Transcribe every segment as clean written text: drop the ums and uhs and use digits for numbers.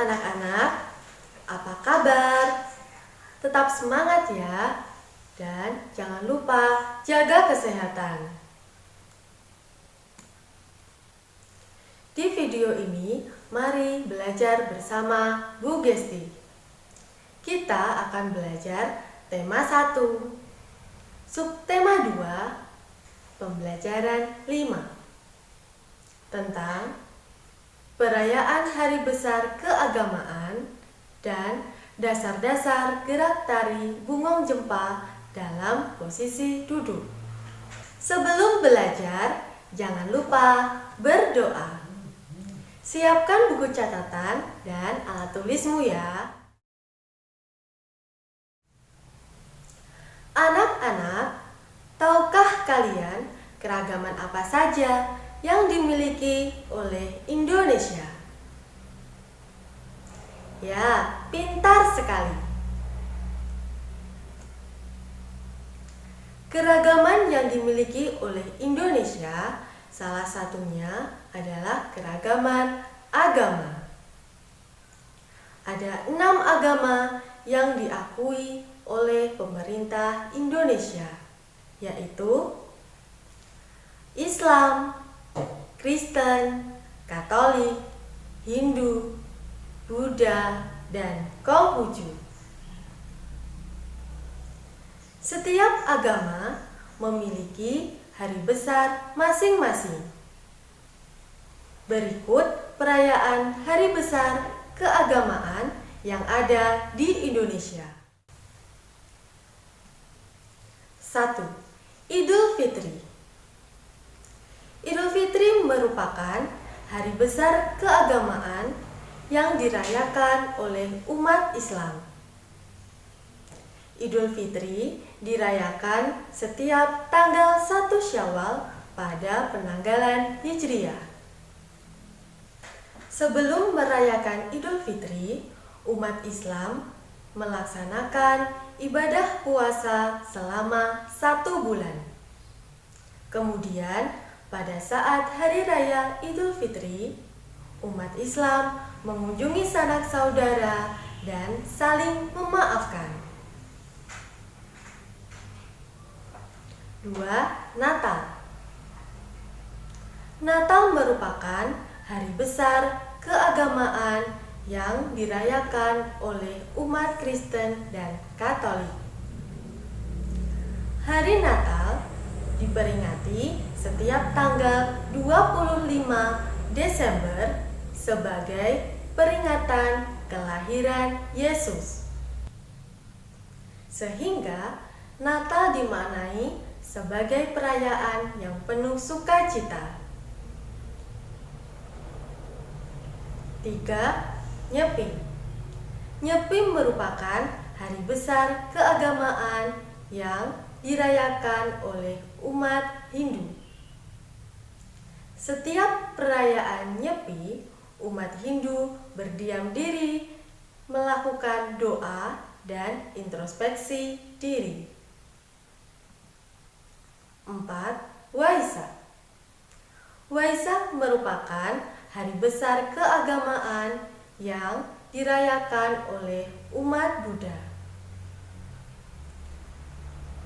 anak-anak, apa kabar? Tetap semangat ya, dan jangan lupa jaga kesehatan. Di video ini, mari belajar bersama Bu Gesti. Kita akan belajar tema 1, subtema 2, pembelajaran 5, tentang perayaan Hari Besar Keagamaan dan dasar-dasar gerak tari Bungong Jempa dalam posisi duduk. Sebelum belajar, jangan lupa berdoa. Siapkan buku catatan dan alat tulismu ya. Anak-anak, tahukah kalian keragaman apa saja yang dimiliki oleh Indonesia? Ya, pintar sekali. Keragaman yang dimiliki oleh Indonesia salah satunya adalah keragaman agama. Ada 6 agama yang diakui oleh pemerintah Indonesia, yaitu Islam, Kristen, Katolik, Hindu, Buddha, dan Konghucu. Setiap agama memiliki hari besar masing-masing. Berikut perayaan hari besar keagamaan yang ada di Indonesia. 1. Idul Fitri. Idul Fitri merupakan hari besar keagamaan yang dirayakan oleh umat Islam. Idul Fitri dirayakan setiap tanggal 1 Syawal pada penanggalan Hijriah. Sebelum merayakan Idul Fitri, umat Islam melaksanakan ibadah puasa selama 1 bulan. Kemudian, pada saat Hari Raya Idul Fitri, umat Islam mengunjungi sanak saudara dan saling memaafkan. 2. Natal. Natal merupakan hari besar keagamaan yang dirayakan oleh umat Kristen dan Katolik. Hari Natal diperingati setiap tanggal 25 Desember sebagai peringatan kelahiran Yesus. Sehingga Natal dimaknai sebagai perayaan yang penuh sukacita. 3. Nyepi. Nyepi merupakan hari besar keagamaan yang dirayakan oleh umat Hindu. Setiap perayaan Nyepi, umat Hindu berdiam diri, melakukan doa dan introspeksi diri. 4. Waisak. Waisak merupakan hari besar keagamaan yang dirayakan oleh umat Buddha.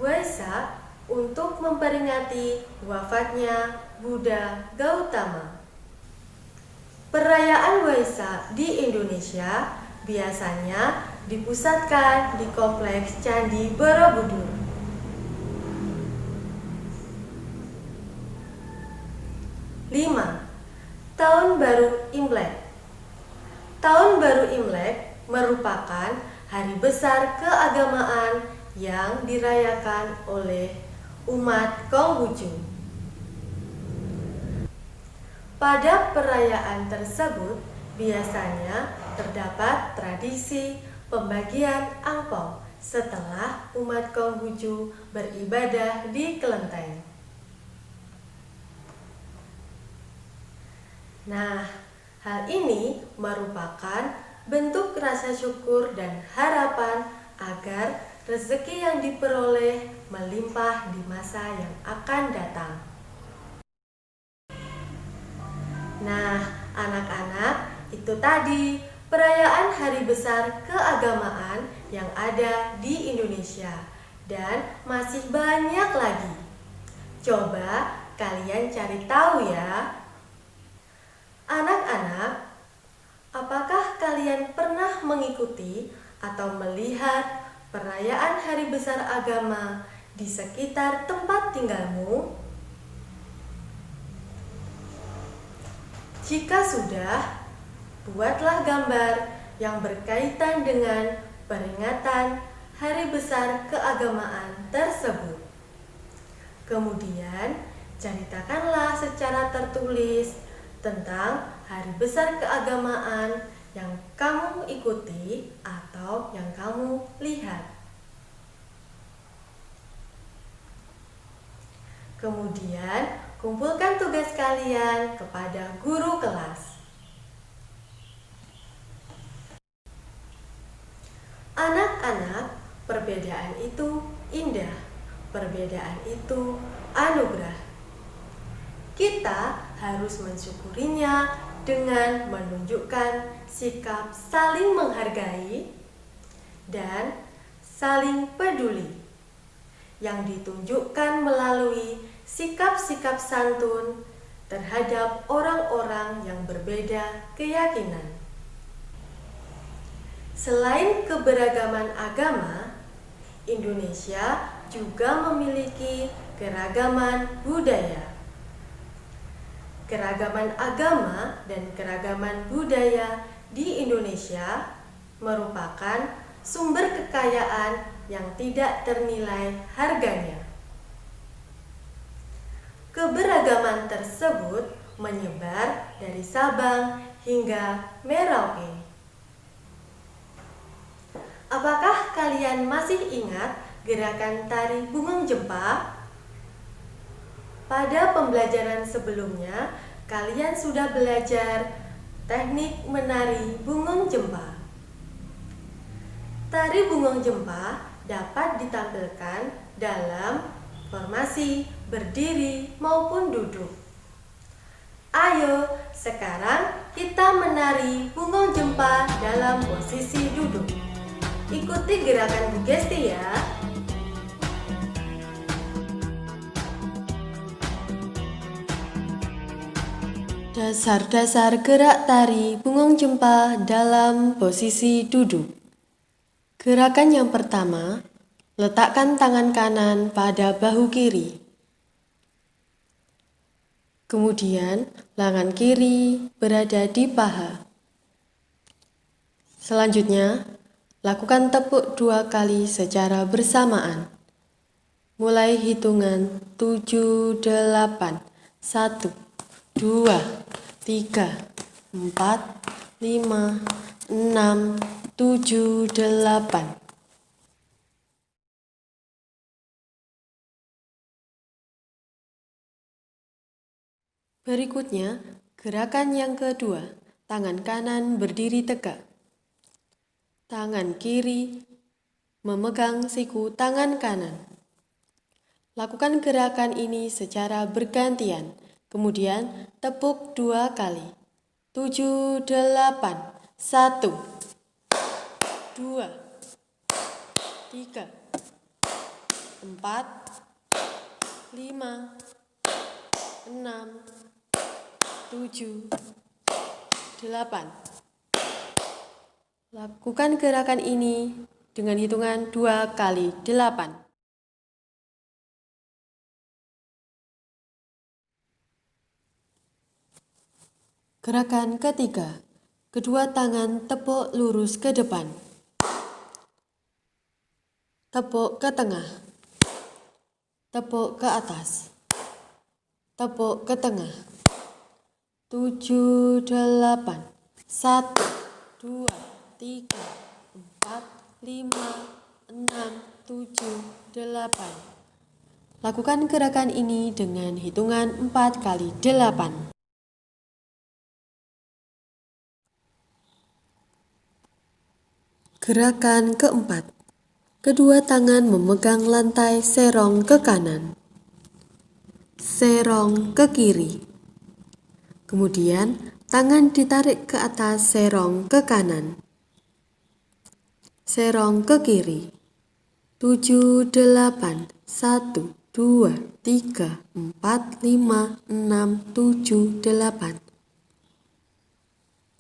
Waisak untuk memperingati wafatnya Buddha Gautama. Perayaan Waisak di Indonesia biasanya dipusatkan di Kompleks Candi Borobudur. 5. Tahun Baru Imlek. Tahun Baru Imlek merupakan hari besar keagamaan yang dirayakan oleh umat Konghucu. Pada perayaan tersebut biasanya terdapat tradisi pembagian angpau setelah umat Konghucu beribadah di kelenteng. Nah, hal ini merupakan bentuk rasa syukur dan harapan agar rezeki yang diperoleh melimpah di masa yang akan datang. Nah, anak-anak, itu tadi perayaan hari besar keagamaan yang ada di Indonesia, dan masih banyak lagi. Coba kalian cari tahu ya. Anak-anak, apakah kalian pernah mengikuti atau melihat perayaan hari besar agama di sekitar tempat tinggalmu? Jika sudah, buatlah gambar yang berkaitan dengan peringatan hari besar keagamaan tersebut. Kemudian, ceritakanlah secara tertulis tentang hari besar keagamaan yang kamu ikuti atau yang kamu lihat. Kemudian, kumpulkan tugas kalian kepada guru kelas. Anak-anak, perbedaan itu indah. Perbedaan itu anugerah. Kita harus mensyukurinya dengan menunjukkan sikap saling menghargai dan saling peduli yang ditunjukkan melalui sikap-sikap santun terhadap orang-orang yang berbeda keyakinan. Selain keberagaman agama, Indonesia juga memiliki keragaman budaya. Keragaman agama dan keragaman budaya di Indonesia merupakan sumber kekayaan yang tidak ternilai harganya. Keberagaman tersebut menyebar dari Sabang hingga Merauke. Apakah kalian masih ingat gerakan tari Bungong Jempa? Pada pembelajaran sebelumnya, kalian sudah belajar teknik menari Bungong Jempa. Tari Bungong Jempa dapat ditampilkan dalam formasi berdiri maupun duduk. Ayo, sekarang kita menari Bungong Jempa dalam posisi duduk. Ikuti gerakan Bu Gesti ya. Dasar-dasar gerak tari Bungong Jempa dalam posisi duduk. Gerakan yang pertama, letakkan tangan kanan pada bahu kiri. Kemudian, lengan kiri berada di paha. Selanjutnya, lakukan tepuk 2 kali secara bersamaan. Mulai hitungan 7, 8, 1, 2, 3, 4, 5, 6, 7, 8. Berikutnya, gerakan yang kedua, tangan kanan berdiri tegak. Tangan kiri memegang siku tangan kanan. Lakukan gerakan ini secara bergantian, kemudian tepuk 2 kali. 7, 8, 1, 2, 3, 4, 5, 6, 7, 8. Lakukan gerakan ini dengan hitungan 2 kali 8. Gerakan ketiga, kedua tangan tepuk lurus ke depan. Tepuk ke tengah. Tepuk ke atas. Tepuk ke tengah. 7, 8, 1, 2, 3, 4, 5, 6, 7, 8. Lakukan gerakan ini dengan hitungan 4 kali 8. Gerakan keempat. Kedua tangan memegang lantai serong ke kanan. Serong ke kiri. Kemudian Tangan ditarik ke atas, serong ke kanan. Serong ke kiri. 7, 8, 1, 2, 3, 4, 5, 6, 7, 8.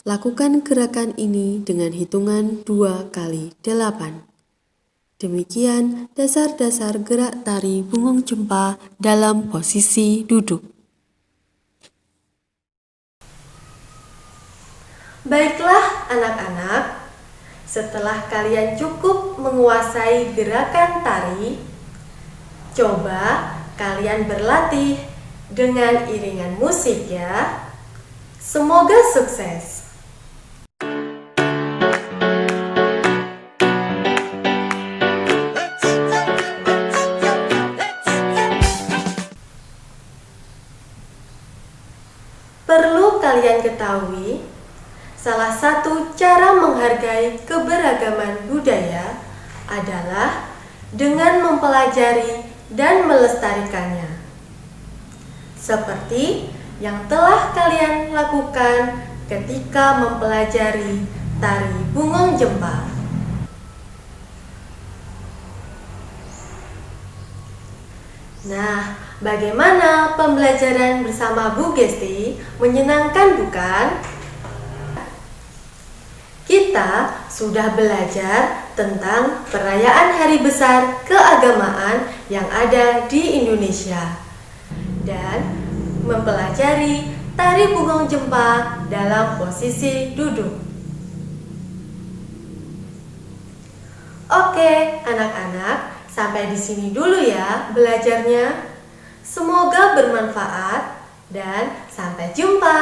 Lakukan gerakan ini dengan hitungan 2 kali 8. Demikian dasar-dasar gerak tari bungung jempa dalam posisi duduk. Baiklah anak-anak, setelah kalian cukup menguasai gerakan tari, coba kalian berlatih dengan iringan musik ya. Semoga sukses. Perlu kalian ketahui, salah satu cara menghargai keberagaman budaya adalah dengan mempelajari dan melestarikannya. Seperti yang telah kalian lakukan ketika mempelajari tari bungung jempa. Nah, bagaimana pembelajaran bersama Bu Gesti? Menyenangkan bukan? Kita sudah belajar tentang perayaan hari besar keagamaan yang ada di Indonesia dan mempelajari tari bungung jempa dalam posisi duduk. Oke, anak-anak, sampai di sini dulu ya belajarnya. Semoga bermanfaat dan sampai jumpa.